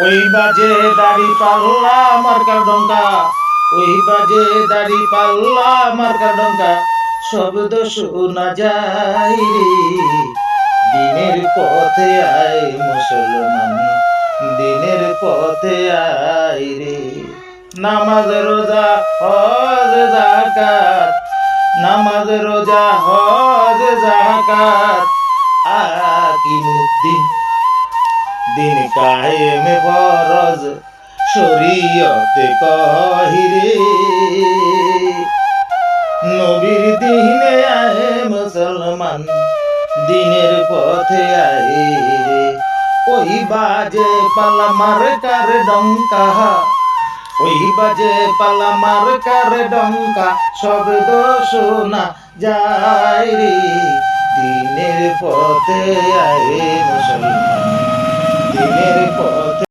ওই বাজে দাড়ি পাল্লা মার্কার ডঙ্কা, ওই বাজে দাড়ি পাল্লা মার্কার ডঙ্কা, শব্দ শোনা যায় রে। দিনের পথে আয় মুসলমান, দিনের পথে আয় রে। নামাজ রোজা হজ যাকাত, নামাজ রোজা হজ যাকাত, আকিমুদ্দিন দিন কায়েম ফরজ, শরীয়তে কহিরে। নবীর দিনে আয় মুসলমান, দিনের পথে আয় রে। ওই বাজে পালা মার্কার ডঙ্কা, ওই বাজে পালা মার্কার ডঙ্কা, শব্দ শোনা যায় রে। দিনের পথে আয় মুসলমান, দিনের পথে